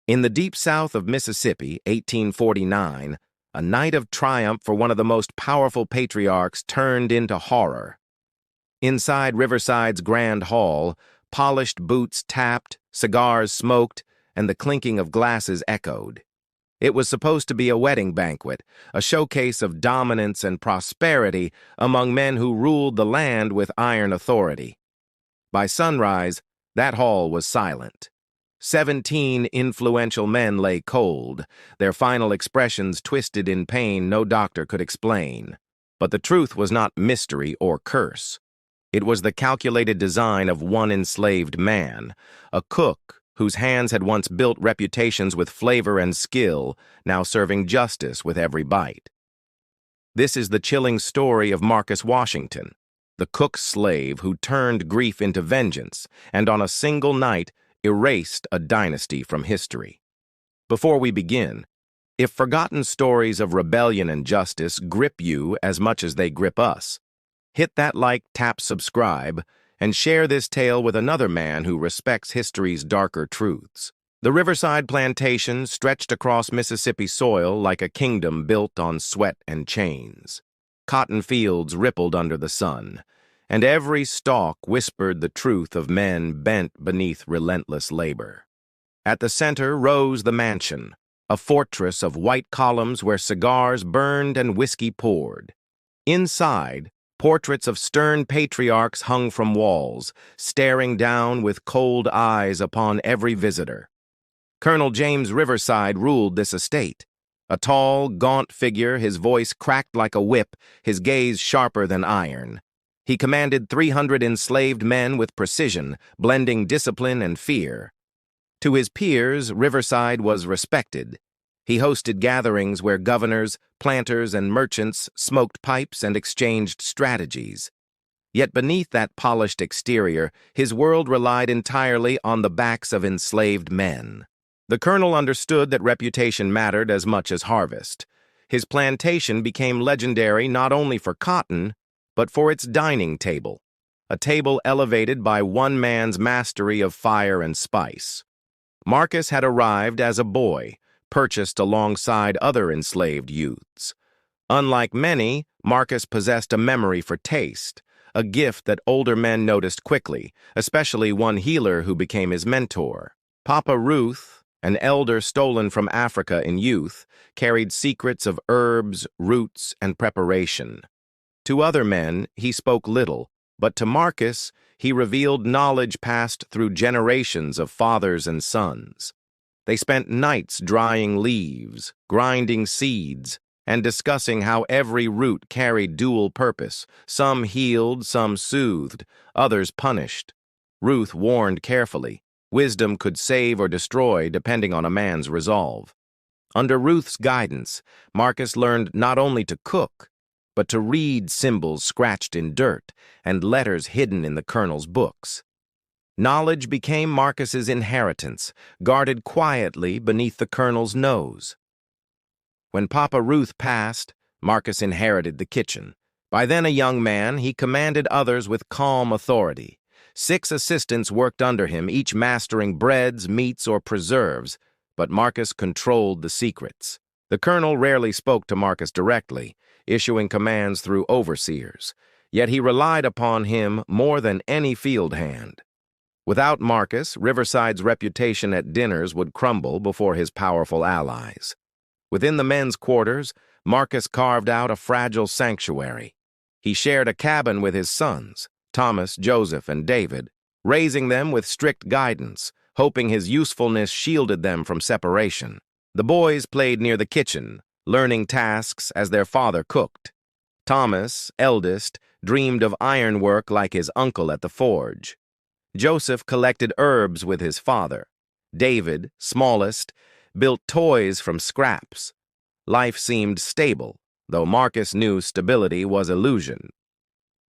In the deep south of Mississippi, 1849, a night of triumph for one of the most powerful patriarchs turned into horror. Inside Riverside's grand hall, polished boots tapped, cigars smoked, and the clinking of glasses echoed. It was supposed to be a wedding banquet, a showcase of dominance and prosperity among men who ruled the land with iron authority. By sunrise, that hall was silent. 17 influential men lay cold, their final expressions twisted in pain no doctor could explain. But the truth was not mystery or curse. It was the calculated design of one enslaved man, a cook whose hands had once built reputations with flavor and skill, now serving justice with every bite. This is the chilling story of Marcus Washington, the cook's slave who turned grief into vengeance and on a single night erased a dynasty from history. Before we begin, if forgotten stories of rebellion and justice grip you as much as they grip us, hit that like, tap subscribe, and share this tale with another man who respects history's darker truths. The Riverside plantation stretched across Mississippi soil like a kingdom built on sweat and chains. Cotton fields rippled under the sun, and every stalk whispered the truth of men bent beneath relentless labor. At the center rose the mansion, a fortress of white columns where cigars burned and whiskey poured. Inside, portraits of stern patriarchs hung from walls, staring down with cold eyes upon every visitor. Colonel James Riverside ruled this estate. A tall, gaunt figure, his voice cracked like a whip, his gaze sharper than iron. He commanded 300 enslaved men with precision, blending discipline and fear. To his peers, Riverside was respected. He hosted gatherings where governors, planters, and merchants smoked pipes and exchanged strategies. Yet beneath that polished exterior, his world relied entirely on the backs of enslaved men. The colonel understood that reputation mattered as much as harvest. His plantation became legendary not only for cotton, but for its dining table, a table elevated by one man's mastery of fire and spice. Marcus had arrived as a boy, purchased alongside other enslaved youths. Unlike many, Marcus possessed a memory for taste, a gift that older men noticed quickly, especially one healer who became his mentor. Papa Ruth, an elder stolen from Africa in youth, carried secrets of herbs, roots, and preparation. To other men, he spoke little, but to Marcus, he revealed knowledge passed through generations of fathers and sons. They spent nights drying leaves, grinding seeds, and discussing how every root carried dual purpose. Some healed, some soothed, others punished. Ruth warned carefully. Wisdom could save or destroy depending on a man's resolve. Under Ruth's guidance, Marcus learned not only to cook, but to read symbols scratched in dirt and letters hidden in the colonel's books. Knowledge became Marcus's inheritance, guarded quietly beneath the colonel's nose. When Papa Ruth passed, Marcus inherited the kitchen. By then a young man, he commanded others with calm authority. 6 assistants worked under him, each mastering breads, meats, or preserves, but Marcus controlled the secrets. The colonel rarely spoke to Marcus directly, issuing commands through overseers, yet he relied upon him more than any field hand. Without Marcus, Riverside's reputation at dinners would crumble before his powerful allies. Within the men's quarters, Marcus carved out a fragile sanctuary. He shared a cabin with his sons, Thomas, Joseph, and David, raising them with strict guidance, hoping his usefulness shielded them from separation. The boys played near the kitchen, learning tasks as their father cooked. Thomas, eldest, dreamed of ironwork like his uncle at the forge. Joseph collected herbs with his father. David, smallest, built toys from scraps. Life seemed stable, though Marcus knew stability was illusion.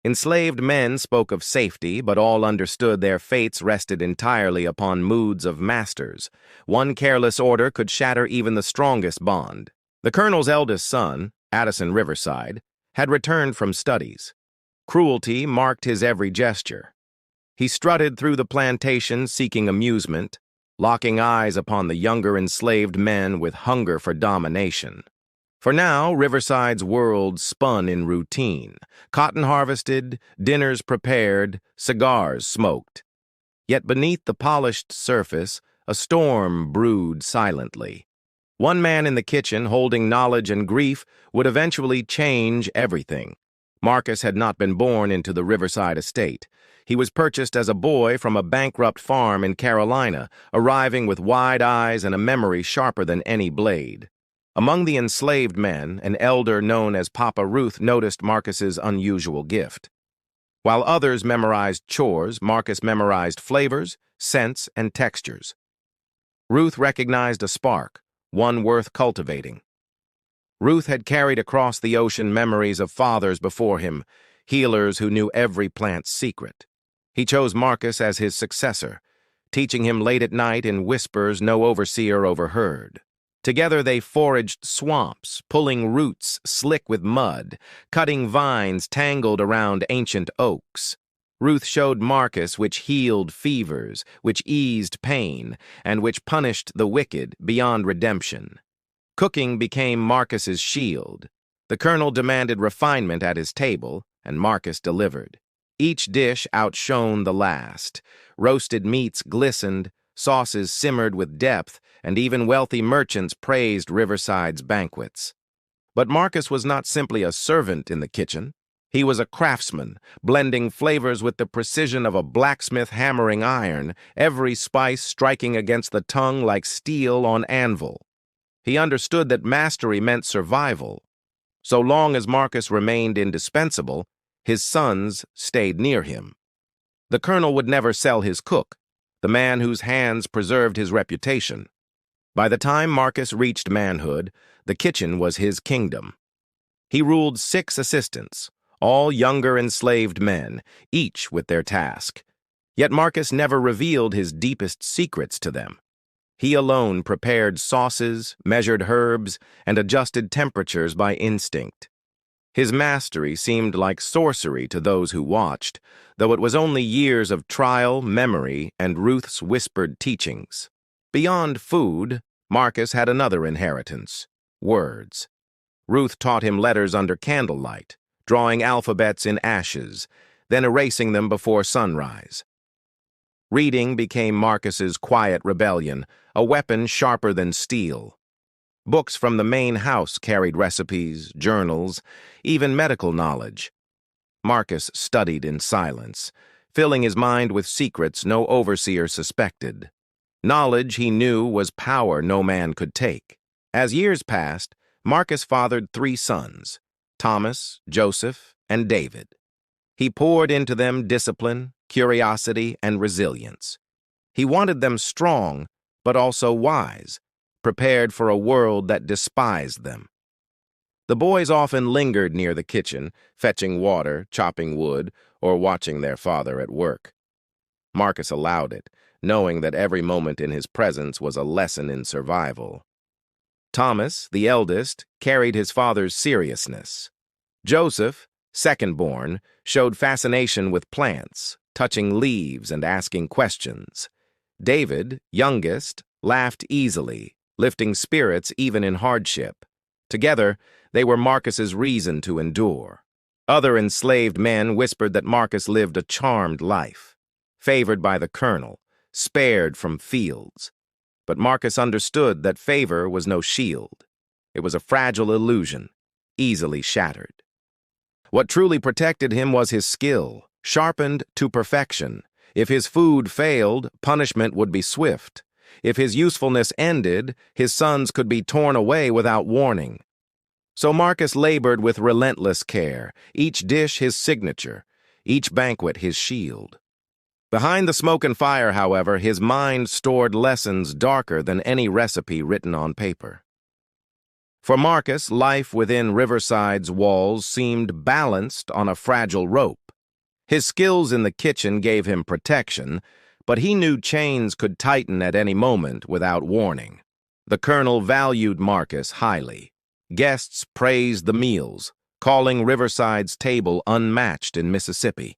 Enslaved men spoke of safety, but all understood their fates rested entirely upon moods of masters. One careless order could shatter even the strongest bond. The colonel's eldest son, Addison Riverside, had returned from studies. Cruelty marked his every gesture. He strutted through the plantation seeking amusement, locking eyes upon the younger enslaved men with hunger for domination. For now, Riverside's world spun in routine. Cotton harvested, dinners prepared, cigars smoked. Yet beneath the polished surface, a storm brewed silently. One man in the kitchen, holding knowledge and grief, would eventually change everything. Marcus had not been born into the Riverside estate. He was purchased as a boy from a bankrupt farm in Carolina, arriving with wide eyes and a memory sharper than any blade. Among the enslaved men, an elder known as Papa Ruth noticed Marcus's unusual gift. While others memorized chores, Marcus memorized flavors, scents, and textures. Ruth recognized a spark, one worth cultivating. Ruth had carried across the ocean memories of fathers before him, healers who knew every plant's secret. He chose Marcus as his successor, teaching him late at night in whispers no overseer overheard. Together they foraged swamps, pulling roots slick with mud, cutting vines tangled around ancient oaks. Ruth showed Marcus which healed fevers, which eased pain, and which punished the wicked beyond redemption. Cooking became Marcus's shield. The colonel demanded refinement at his table, and Marcus delivered. Each dish outshone the last. Roasted meats glistened, sauces simmered with depth, and even wealthy merchants praised Riverside's banquets. But Marcus was not simply a servant in the kitchen. He was a craftsman, blending flavors with the precision of a blacksmith hammering iron, every spice striking against the tongue like steel on anvil. He understood that mastery meant survival. So long as Marcus remained indispensable, his sons stayed near him. The colonel would never sell his cook, the man whose hands preserved his reputation. By the time Marcus reached manhood, the kitchen was his kingdom. He ruled 6 assistants, all younger enslaved men, each with their task. Yet Marcus never revealed his deepest secrets to them. He alone prepared sauces, measured herbs, and adjusted temperatures by instinct. His mastery seemed like sorcery to those who watched, though it was only years of trial, memory, and Ruth's whispered teachings. Beyond food, Marcus had another inheritance: words. Ruth taught him letters under candlelight, drawing alphabets in ashes, then erasing them before sunrise. Reading became Marcus's quiet rebellion, a weapon sharper than steel. Books from the main house carried recipes, journals, even medical knowledge. Marcus studied in silence, filling his mind with secrets no overseer suspected. Knowledge, he knew, was power no man could take. As years passed, Marcus fathered 3 sons, Thomas, Joseph, and David. He poured into them discipline, curiosity, and resilience. He wanted them strong, but also wise, prepared for a world that despised them. The boys often lingered near the kitchen, fetching water, chopping wood, or watching their father at work. Marcus allowed it, knowing that every moment in his presence was a lesson in survival. Thomas, the eldest, carried his father's seriousness. Joseph, second-born, showed fascination with plants, touching leaves and asking questions. David, youngest, laughed easily, lifting spirits even in hardship. Together, they were Marcus's reason to endure. Other enslaved men whispered that Marcus lived a charmed life, favored by the colonel, spared from fields. But Marcus understood that favor was no shield. It was a fragile illusion, easily shattered. What truly protected him was his skill, sharpened to perfection. If his food failed, punishment would be swift. If his usefulness ended, his sons could be torn away without warning. So Marcus labored with relentless care, each dish his signature, each banquet his shield. Behind the smoke and fire, however, his mind stored lessons darker than any recipe written on paper. For Marcus, life within Riverside's walls seemed balanced on a fragile rope. His skills in the kitchen gave him protection, but he knew chains could tighten at any moment without warning. The colonel valued Marcus highly. Guests praised the meals, calling Riverside's table unmatched in Mississippi.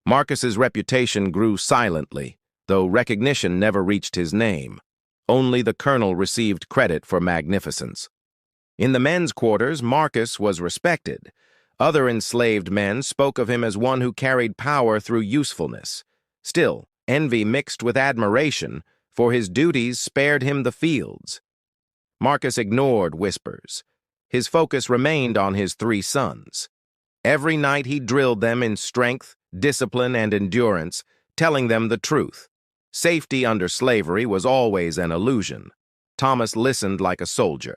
Marcus's reputation grew silently, though recognition never reached his name. Only the colonel received credit for magnificence. In the men's quarters, Marcus was respected. Other enslaved men spoke of him as one who carried power through usefulness. Still, envy mixed with admiration, for his duties spared him the fields. Marcus ignored whispers. His focus remained on his 3 sons. Every night he drilled them in strength, discipline, and endurance, telling them the truth. Safety under slavery was always an illusion. Thomas listened like a soldier.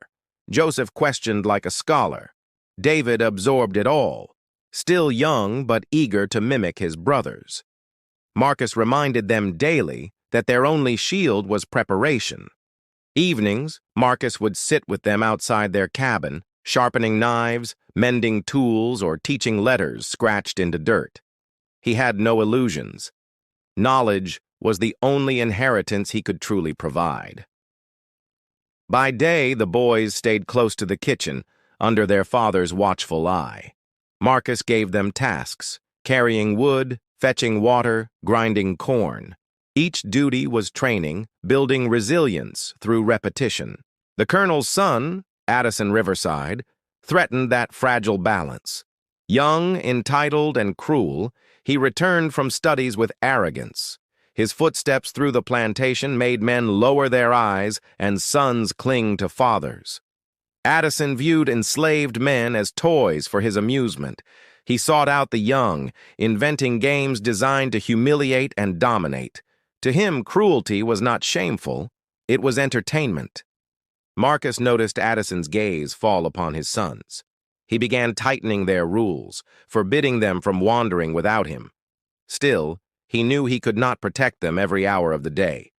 Joseph questioned like a scholar. David absorbed it all, still young but eager to mimic his brothers. Marcus reminded them daily that their only shield was preparation. Evenings, Marcus would sit with them outside their cabin, sharpening knives, mending tools, or teaching letters scratched into dirt. He had no illusions. Knowledge was the only inheritance he could truly provide. By day, the boys stayed close to the kitchen, under their father's watchful eye. Marcus gave them tasks, carrying wood, fetching water, grinding corn. Each duty was training, building resilience through repetition. The colonel's son, Addison Riverside, threatened that fragile balance. Young, entitled, and cruel, he returned from studies with arrogance. His footsteps through the plantation made men lower their eyes and sons cling to fathers. Addison viewed enslaved men as toys for his amusement. He sought out the young, inventing games designed to humiliate and dominate. To him, cruelty was not shameful, it was entertainment. Marcus noticed Addison's gaze fall upon his sons. He began tightening their rules, forbidding them from wandering without him. Still, he knew he could not protect them every hour of the day.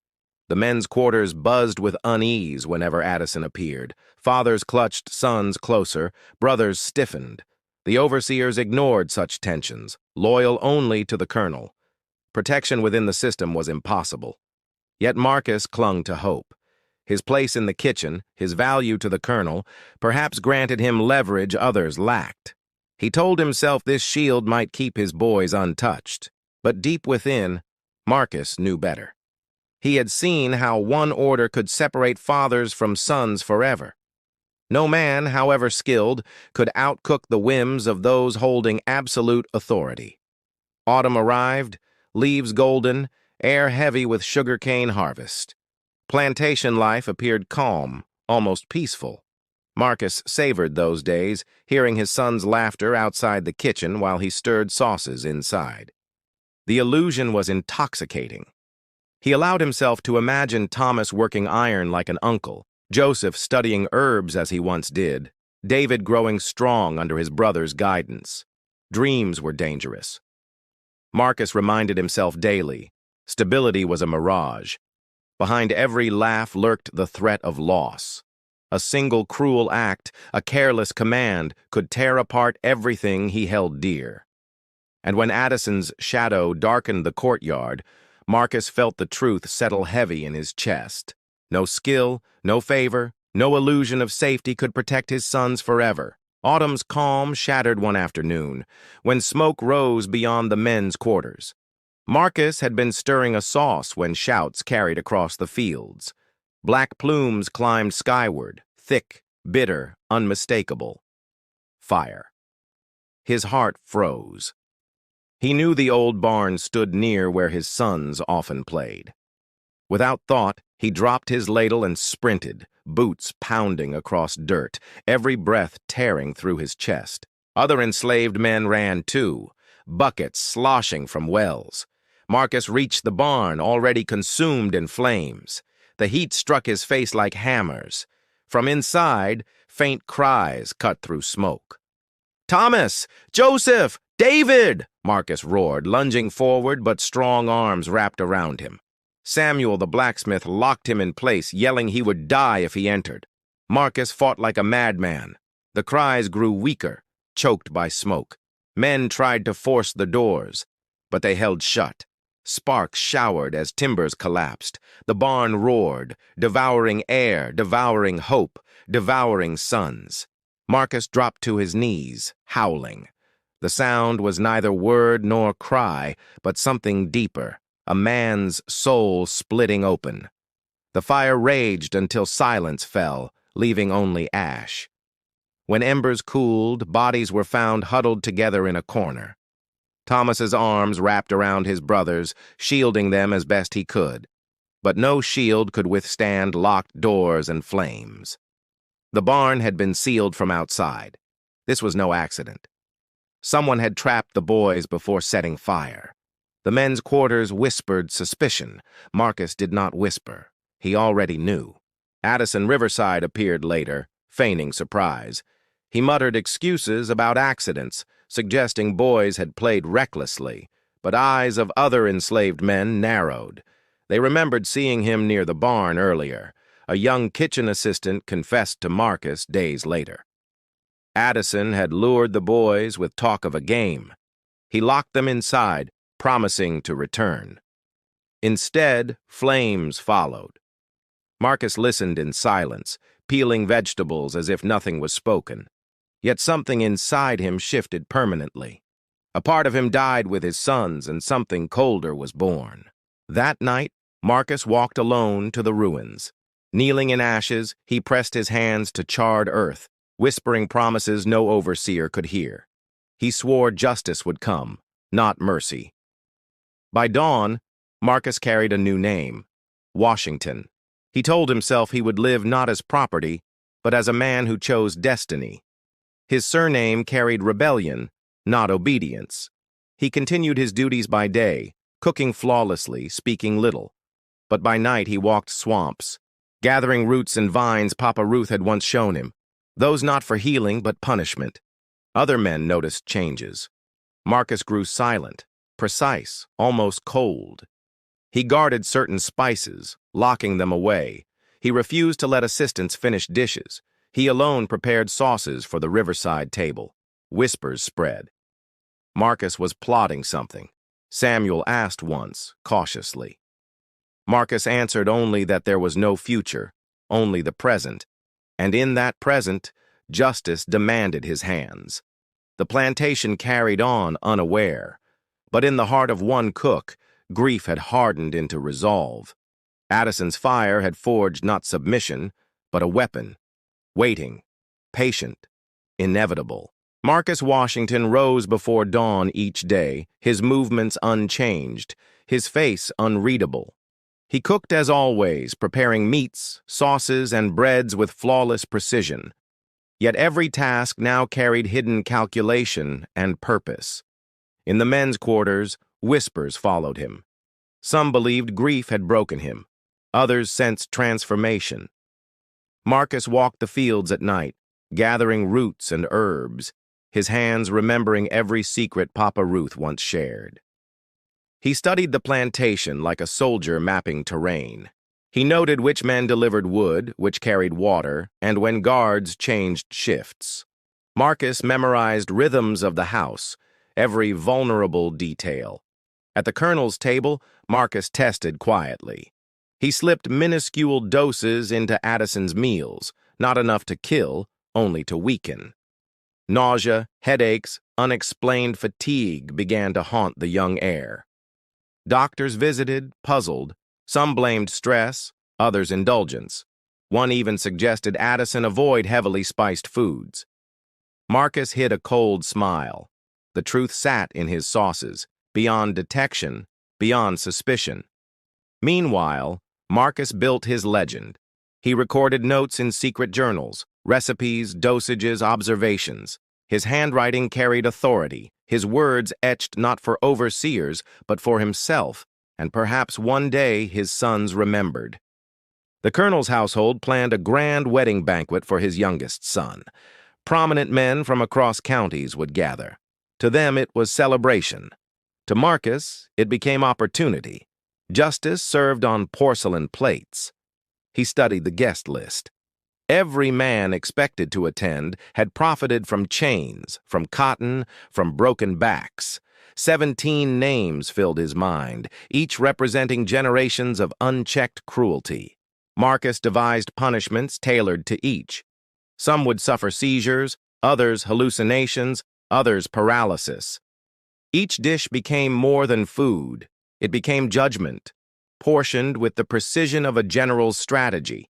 The men's quarters buzzed with unease whenever Addison appeared. Fathers clutched sons closer, brothers stiffened. The overseers ignored such tensions, loyal only to the colonel. Protection within the system was impossible. Yet Marcus clung to hope. His place in the kitchen, his value to the colonel, perhaps granted him leverage others lacked. He told himself this shield might keep his boys untouched. But deep within, Marcus knew better. He had seen how one order could separate fathers from sons forever. No man, however skilled, could outcook the whims of those holding absolute authority. Autumn arrived, leaves golden, air heavy with sugarcane harvest. Plantation life appeared calm, almost peaceful. Marcus savored those days, hearing his son's laughter outside the kitchen while he stirred sauces inside. The illusion was intoxicating. He allowed himself to imagine Thomas working iron like an uncle, Joseph studying herbs as he once did, David growing strong under his brother's guidance. Dreams were dangerous. Marcus reminded himself daily, stability was a mirage. Behind every laugh lurked the threat of loss. A single cruel act, a careless command, could tear apart everything he held dear. And when Addison's shadow darkened the courtyard, Marcus felt the truth settle heavy in his chest. No skill, no favor, no illusion of safety could protect his sons forever. Autumn's calm shattered one afternoon, when smoke rose beyond the men's quarters. Marcus had been stirring a sauce when shouts carried across the fields. Black plumes climbed skyward, thick, bitter, unmistakable. Fire. His heart froze. He knew the old barn stood near where his sons often played. Without thought, he dropped his ladle and sprinted, boots pounding across dirt, every breath tearing through his chest. Other enslaved men ran too, buckets sloshing from wells. Marcus reached the barn, already consumed in flames. The heat struck his face like hammers. From inside, faint cries cut through smoke. "Thomas! Joseph! David!" Marcus roared, lunging forward, but strong arms wrapped around him. Samuel the blacksmith locked him in place, yelling he would die if he entered. Marcus fought like a madman. The cries grew weaker, choked by smoke. Men tried to force the doors, but they held shut. Sparks showered as timbers collapsed. The barn roared, devouring air, devouring hope, devouring sons. Marcus dropped to his knees, howling. The sound was neither word nor cry, but something deeper, a man's soul splitting open. The fire raged until silence fell, leaving only ash. When embers cooled, bodies were found huddled together in a corner. Thomas's arms wrapped around his brother's, shielding them as best he could. But no shield could withstand locked doors and flames. The barn had been sealed from outside. This was no accident. Someone had trapped the boys before setting fire. The men's quarters whispered suspicion. Marcus did not whisper. He already knew. Addison Riverside appeared later, feigning surprise. He muttered excuses about accidents, suggesting boys had played recklessly, but eyes of other enslaved men narrowed. They remembered seeing him near the barn earlier. A young kitchen assistant confessed to Marcus days later. Addison had lured the boys with talk of a game. He locked them inside, promising to return. Instead, flames followed. Marcus listened in silence, peeling vegetables as if nothing was spoken. Yet something inside him shifted permanently. A part of him died with his sons, and something colder was born. That night, Marcus walked alone to the ruins. Kneeling in ashes, he pressed his hands to charred earth, whispering promises no overseer could hear. He swore justice would come, not mercy. By dawn, Marcus carried a new name, Washington. He told himself he would live not as property, but as a man who chose destiny. His surname carried rebellion, not obedience. He continued his duties by day, cooking flawlessly, speaking little. But by night he walked swamps, gathering roots and vines Papa Ruth had once shown him, those not for healing but punishment. Other men noticed changes. Marcus grew silent, precise, almost cold. He guarded certain spices, locking them away. He refused to let assistants finish dishes. He alone prepared sauces for the Riverside table. Whispers spread. Marcus was plotting something. Samuel asked once, cautiously. Marcus answered only that there was no future, only the present. And in that present, justice demanded his hands. The plantation carried on unaware. But in the heart of one cook, grief had hardened into resolve. Addison's fire had forged not submission, but a weapon. Waiting, patient, inevitable. Marcus Washington rose before dawn each day, his movements unchanged, his face unreadable. He cooked as always, preparing meats, sauces, and breads with flawless precision. Yet every task now carried hidden calculation and purpose. In the men's quarters, whispers followed him. Some believed grief had broken him. Others sensed transformation. Marcus walked the fields at night, gathering roots and herbs, his hands remembering every secret Papa Ruth once shared. He studied the plantation like a soldier mapping terrain. He noted which men delivered wood, which carried water, and when guards changed shifts. Marcus memorized rhythms of the house, every vulnerable detail. At the colonel's table, Marcus tested quietly. He slipped minuscule doses into Addison's meals, not enough to kill, only to weaken. Nausea, headaches, unexplained fatigue began to haunt the young heir. Doctors visited, puzzled. Some blamed stress, others indulgence. One even suggested Addison avoid heavily spiced foods. Marcus hid a cold smile. The truth sat in his sauces, beyond detection, beyond suspicion. Meanwhile, Marcus built his legend. He recorded notes in secret journals, recipes, dosages, observations. His handwriting carried authority, his words etched not for overseers, but for himself, and perhaps one day his sons remembered. The colonel's household planned a grand wedding banquet for his youngest son. Prominent men from across counties would gather. To them it was celebration. To Marcus, it became opportunity. Justice served on porcelain plates. He studied the guest list. Every man expected to attend had profited from chains, from cotton, from broken backs. 17 names filled his mind, each representing generations of unchecked cruelty. Marcus devised punishments tailored to each. Some would suffer seizures, others hallucinations, others paralysis. Each dish became more than food. It became judgment, portioned with the precision of a general's strategy.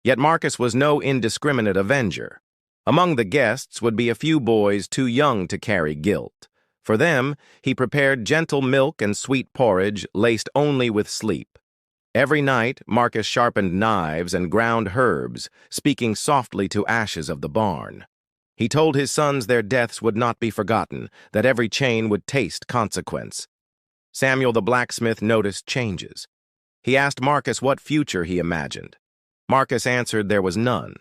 Yet Marcus was no indiscriminate avenger. Among the guests would be a few boys too young to carry guilt. For them, he prepared gentle milk and sweet porridge laced only with sleep. Every night, Marcus sharpened knives and ground herbs, speaking softly to ashes of the barn. He told his sons their deaths would not be forgotten, that every chain would taste consequence. Samuel the blacksmith noticed changes. He asked Marcus what future he imagined. Marcus answered there was none.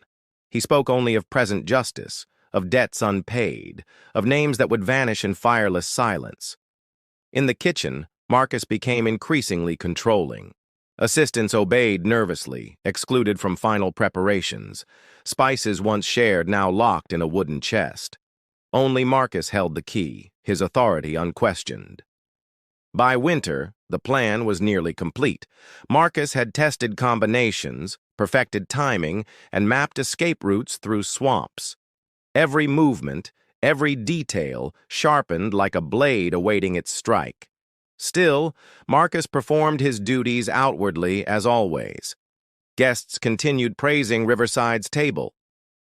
He spoke only of present justice, of debts unpaid, of names that would vanish in fireless silence. In the kitchen, Marcus became increasingly controlling. Assistants obeyed nervously, excluded from final preparations. Spices once shared now locked in a wooden chest. Only Marcus held the key, his authority unquestioned. By winter, the plan was nearly complete. Marcus had tested combinations, perfected timing, and mapped escape routes through swamps. Every movement, every detail, sharpened like a blade awaiting its strike. Still, Marcus performed his duties outwardly as always. Guests continued praising Riverside's table.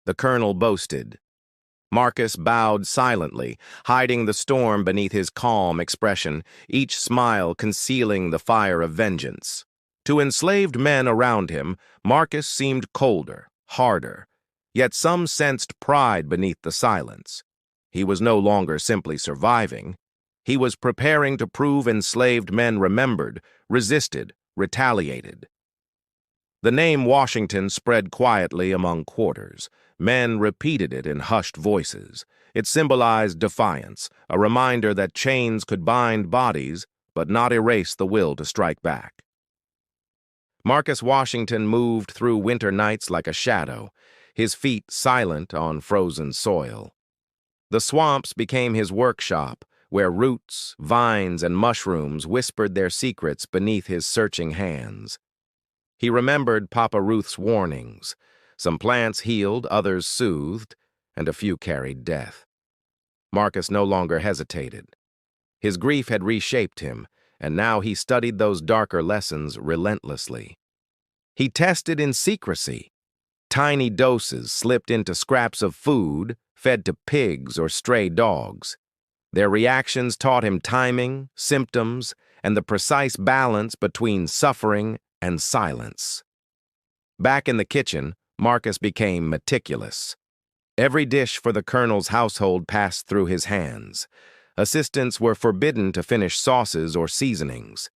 The colonel boasted. Marcus bowed silently, hiding the storm beneath his calm expression, each smile concealing the fire of vengeance. To enslaved men around him, Marcus seemed colder, harder, yet some sensed pride beneath the silence. He was no longer simply surviving. He was preparing to prove enslaved men remembered, resisted, retaliated. The name Washington spread quietly among quarters. Men repeated it in hushed voices. It symbolized defiance, a reminder that chains could bind bodies, but not erase the will to strike back. Marcus Washington moved through winter nights like a shadow, his feet silent on frozen soil. The swamps became his workshop, where roots, vines, and mushrooms whispered their secrets beneath his searching hands. He remembered Papa Ruth's warnings. Some plants healed, others soothed, and a few carried death. Marcus no longer hesitated. His grief had reshaped him, and now he studied those darker lessons relentlessly. He tested in secrecy. Tiny doses slipped into scraps of food, fed to pigs or stray dogs. Their reactions taught him timing, symptoms, and the precise balance between suffering and silence. Back in the kitchen, Marcus became meticulous. Every dish for the colonel's household passed through his hands. Assistants were forbidden to finish sauces or seasonings.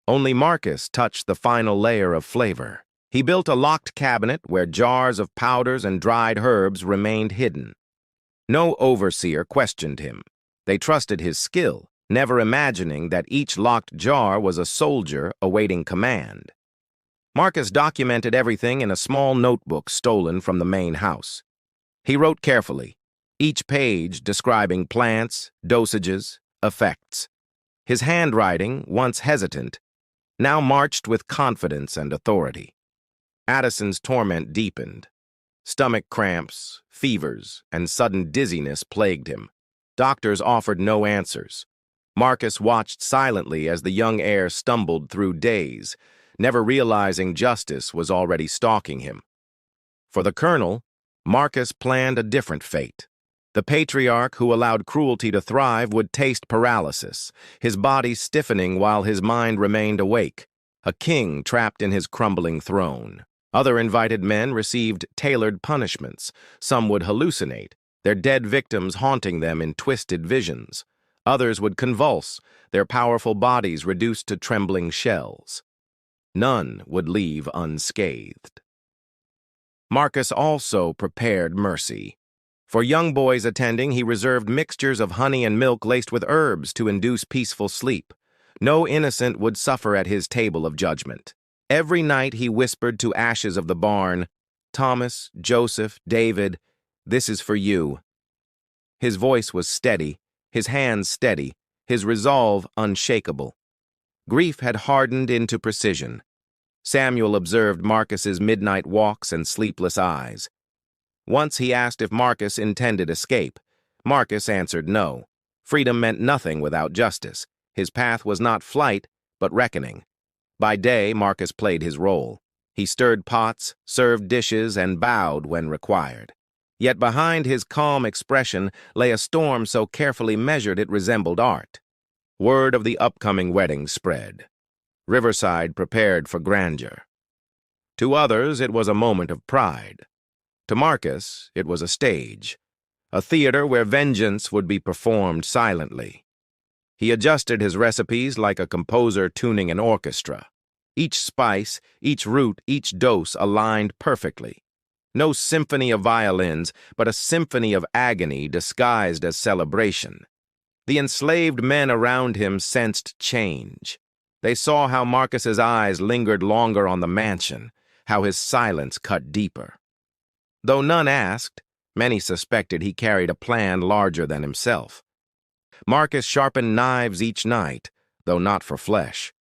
Only Marcus touched the final layer of flavor. He built a locked cabinet where jars of powders and dried herbs remained hidden. No overseer questioned him. They trusted his skill, never imagining that each locked jar was a soldier awaiting command. Marcus documented everything in a small notebook stolen from the main house. He wrote carefully, each page describing plants, dosages, effects. His handwriting, once hesitant, now marched with confidence and authority. Addison's torment deepened. Stomach cramps, fevers, and sudden dizziness plagued him. Doctors offered no answers. Marcus watched silently as the young heir stumbled through days, never realizing justice was already stalking him. For the colonel, Marcus planned a different fate. The patriarch who allowed cruelty to thrive would taste paralysis, his body stiffening while his mind remained awake, a king trapped in his crumbling throne. Other invited men received tailored punishments. Some would hallucinate, their dead victims haunting them in twisted visions. Others would convulse, their powerful bodies reduced to trembling shells. None would leave unscathed. Marcus also prepared mercy. For young boys attending, he reserved mixtures of honey and milk laced with herbs to induce peaceful sleep. No innocent would suffer at his table of judgment. Every night he whispered to ashes of the barn, "Thomas, Joseph, David, this is for you." His voice was steady, his hands steady, his resolve unshakable. Grief had hardened into precision. Samuel observed Marcus's midnight walks and sleepless eyes. Once he asked if Marcus intended escape. Marcus answered no. Freedom meant nothing without justice. His path was not flight, but reckoning. By day, Marcus played his role. He stirred pots, served dishes, and bowed when required. Yet behind his calm expression lay a storm so carefully measured it resembled art. Word of the upcoming wedding spread. Riverside prepared for grandeur. To others, it was a moment of pride. To Marcus, it was a stage, a theater where vengeance would be performed silently. He adjusted his recipes like a composer tuning an orchestra. Each spice, each root, each dose aligned perfectly. No symphony of violins, but a symphony of agony disguised as celebration. The enslaved men around him sensed change. They saw how Marcus's eyes lingered longer on the mansion, how his silence cut deeper. Though none asked, many suspected he carried a plan larger than himself. Marcus sharpened knives each night, though not for flesh.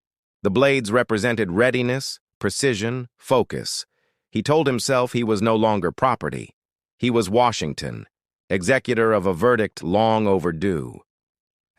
The blades represented readiness, precision, focus. He told himself he was no longer property. He was Washington, executor of a verdict long overdue.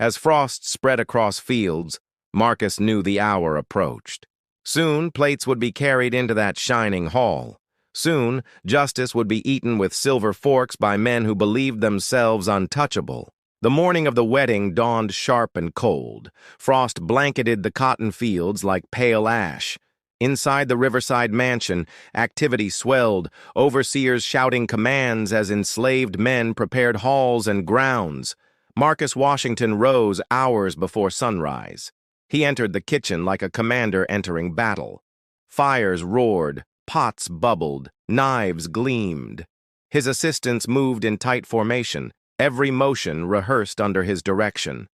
As frost spread across fields, Marcus knew the hour approached. Soon, plates would be carried into that shining hall. Soon, justice would be eaten with silver forks by men who believed themselves untouchable. The morning of the wedding dawned sharp and cold. Frost blanketed the cotton fields like pale ash. Inside the Riverside mansion, activity swelled, overseers shouting commands as enslaved men prepared halls and grounds. Marcus Washington rose hours before sunrise. He entered the kitchen like a commander entering battle. Fires roared, pots bubbled, knives gleamed. His assistants moved in tight formation, every motion rehearsed under his direction.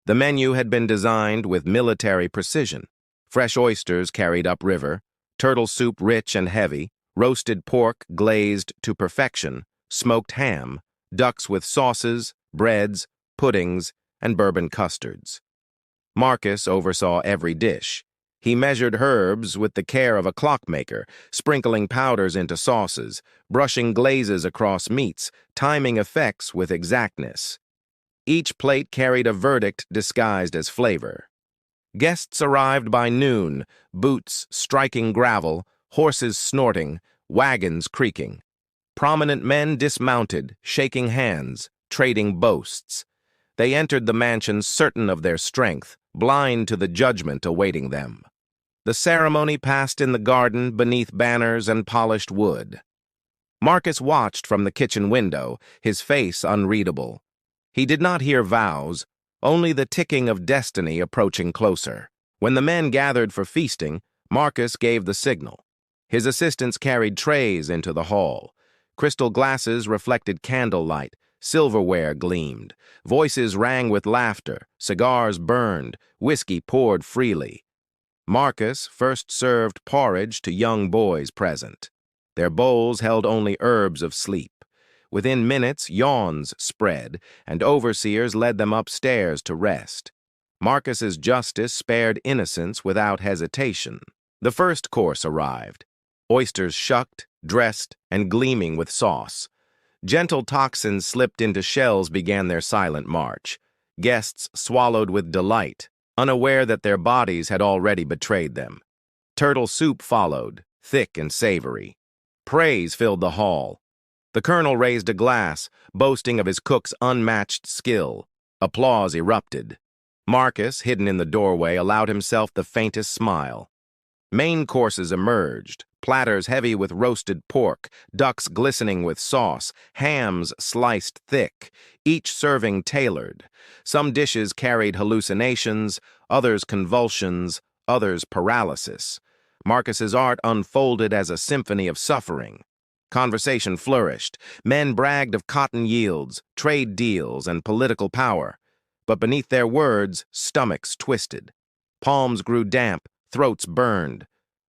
The menu had been designed with military precision. Fresh oysters carried upriver, turtle soup rich and heavy, roasted pork glazed to perfection, smoked ham, ducks with sauces, breads, puddings, and bourbon custards. Marcus oversaw every dish. He measured herbs with the care of a clockmaker, sprinkling powders into sauces, brushing glazes across meats, timing effects with exactness. Each plate carried a verdict disguised as flavor. Guests arrived by noon, boots striking gravel, horses snorting, wagons creaking. Prominent men dismounted, shaking hands, trading boasts. They entered the mansion certain of their strength, blind to the judgment awaiting them. The ceremony passed in the garden beneath banners and polished wood. Marcus watched from the kitchen window, his face unreadable. He did not hear vows, only the ticking of destiny approaching closer. When the men gathered for feasting, Marcus gave the signal. His assistants carried trays into the hall. Crystal glasses reflected candlelight, silverware gleamed, voices rang with laughter, cigars burned, whiskey poured freely. Marcus first served porridge to young boys present. Their bowls held only herbs of sleep. Within minutes, yawns spread, and overseers led them upstairs to rest. Marcus's justice spared innocence without hesitation. The first course arrived. Oysters shucked, dressed, and gleaming with sauce. Gentle toxins slipped into shells began their silent march. Guests swallowed with delight, unaware that their bodies had already betrayed them. Turtle soup followed, thick and savory. Praise filled the hall. The colonel raised a glass, boasting of his cook's unmatched skill. Applause erupted. Marcus, hidden in the doorway, allowed himself the faintest smile. Main courses emerged, platters heavy with roasted pork, ducks glistening with sauce, hams sliced thick, each serving tailored. Some dishes carried hallucinations, others convulsions, others paralysis. Marcus's art unfolded as a symphony of suffering. Conversation flourished. Men bragged of cotton yields, trade deals, and political power. But beneath their words, stomachs twisted. Palms grew damp, throats burned.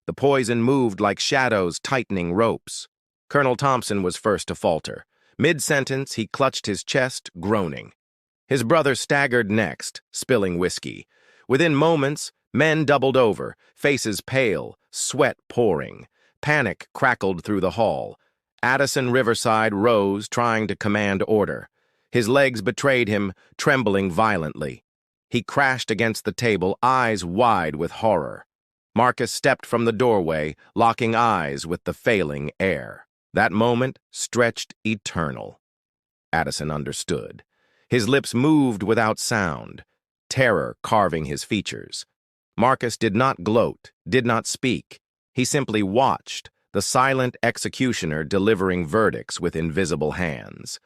The poison moved like shadows tightening ropes. Colonel Thompson was first to falter. Mid-sentence, he clutched his chest, groaning. His brother staggered next, spilling whiskey. Within moments, men doubled over, faces pale, sweat pouring. Panic crackled through the hall. Addison Riverside rose, trying to command order. His legs betrayed him, trembling violently. He crashed against the table, eyes wide with horror. Marcus stepped from the doorway, locking eyes with the failing air. That moment stretched eternal. Addison understood. His lips moved without sound, terror carving his features. Marcus did not gloat, did not speak. He simply watched, the silent executioner delivering verdicts with invisible hands.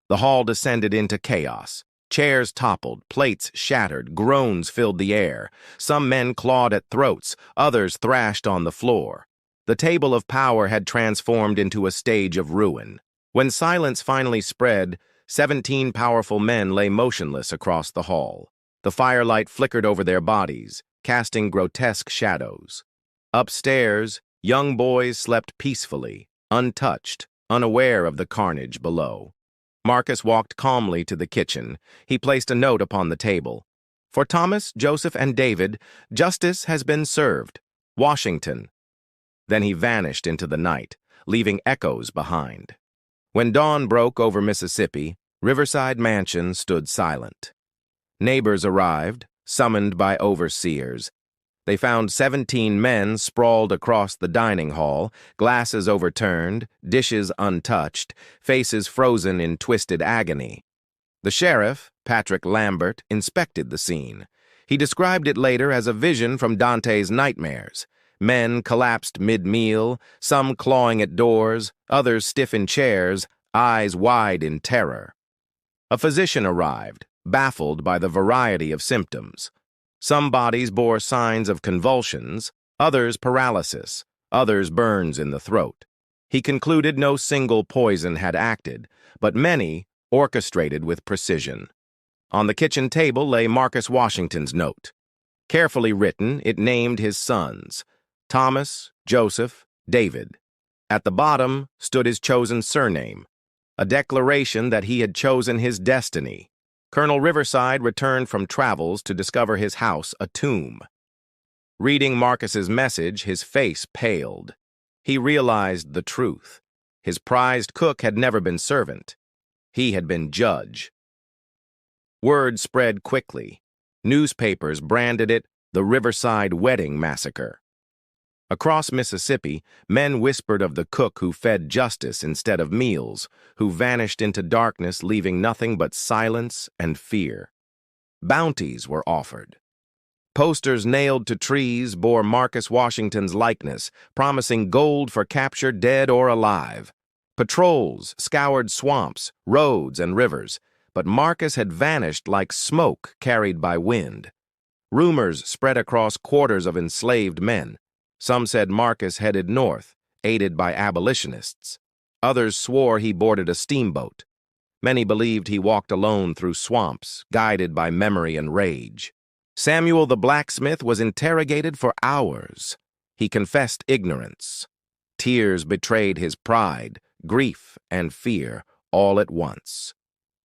The hall descended into chaos. Chairs toppled, plates shattered, groans filled the air. Some men clawed at throats, others thrashed on the floor. The table of power had transformed into a stage of ruin. When silence finally spread, 17 powerful men lay motionless across the hall. The firelight flickered over their bodies, casting grotesque shadows. Upstairs, young boys slept peacefully, untouched, unaware of the carnage below. Marcus walked calmly to the kitchen. He placed a note upon the table. For Thomas, Joseph, and David, justice has been served. Washington. Then he vanished into the night, leaving echoes behind. When dawn broke over Mississippi, Riverside Mansion stood silent. Neighbors arrived, summoned by overseers. They found 17 men sprawled across the dining hall, glasses overturned, dishes untouched, faces frozen in twisted agony. The sheriff, Patrick Lambert, inspected the scene. He described it later as a vision from Dante's nightmares. Men collapsed mid-meal, some clawing at doors, others stiff in chairs, eyes wide in terror. A physician arrived, baffled by the variety of symptoms. Some bodies bore signs of convulsions, others paralysis, others burns in the throat. He concluded no single poison had acted, but many orchestrated with precision. On the kitchen table lay Marcus Washington's note. Carefully written, it named his sons, Thomas, Joseph, David. At the bottom stood his chosen surname, a declaration that he had chosen his destiny. Colonel Riverside returned from travels to discover his house a tomb. Reading Marcus's message, his face paled. He realized the truth. His prized cook had never been servant. He had been judge. Word spread quickly. Newspapers branded it the Riverside Wedding Massacre. Across Mississippi, men whispered of the cook who fed justice instead of meals, who vanished into darkness, leaving nothing but silence and fear. Bounties were offered. Posters nailed to trees bore Marcus Washington's likeness, promising gold for capture dead or alive. Patrols scoured swamps, roads, and rivers, but Marcus had vanished like smoke carried by wind. Rumors spread across quarters of enslaved men. Some said Marcus headed north, aided by abolitionists. Others swore he boarded a steamboat. Many believed he walked alone through swamps, guided by memory and rage. Samuel the blacksmith was interrogated for hours. He confessed ignorance. Tears betrayed his pride, grief, and fear all at once.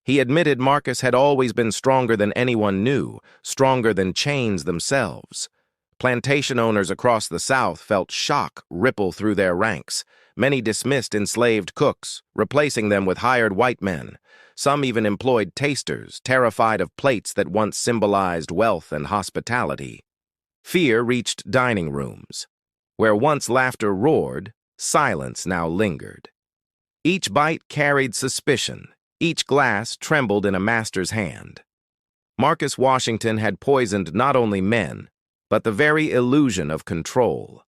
He admitted Marcus had always been stronger than anyone knew, stronger than chains themselves. Plantation owners across the South felt shock ripple through their ranks. Many dismissed enslaved cooks, replacing them with hired white men. Some even employed tasters, terrified of plates that once symbolized wealth and hospitality. Fear reached dining rooms. Where once laughter roared, silence now lingered. Each bite carried suspicion. Each glass trembled in a master's hand. Marcus Washington had poisoned not only men, but the very illusion of control.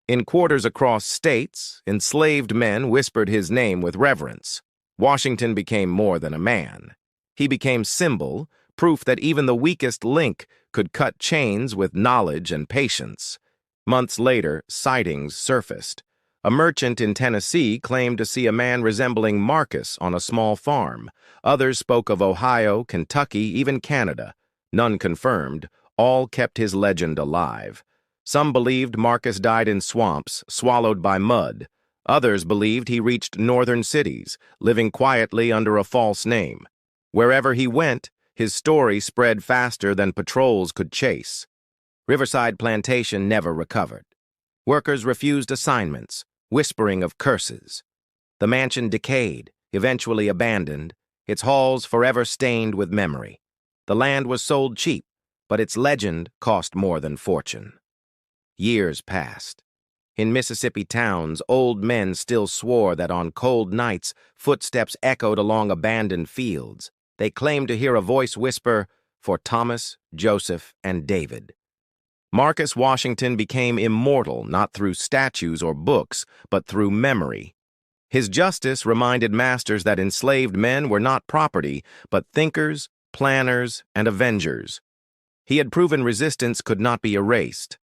In quarters across states, enslaved men whispered his name with reverence. Washington became more than a man. He became symbol, proof that even the weakest link could cut chains with knowledge and patience. Months later, sightings surfaced. A merchant in Tennessee claimed to see a man resembling Marcus on a small farm. Others spoke of Ohio, Kentucky, even Canada. None confirmed. All kept his legend alive. Some believed Marcus died in swamps, swallowed by mud. Others believed he reached northern cities, living quietly under a false name. Wherever he went, his story spread faster than patrols could chase. Riverside Plantation never recovered. Workers refused assignments, whispering of curses. The mansion decayed, eventually abandoned, its halls forever stained with memory. The land was sold cheap, but its legend cost more than fortune. Years passed. In Mississippi towns, old men still swore that on cold nights, footsteps echoed along abandoned fields. They claimed to hear a voice whisper, "For Thomas, Joseph, and David." Marcus Washington became immortal not through statues or books, but through memory. His justice reminded masters that enslaved men were not property, but thinkers, planners, and avengers. He had proven resistance could not be erased.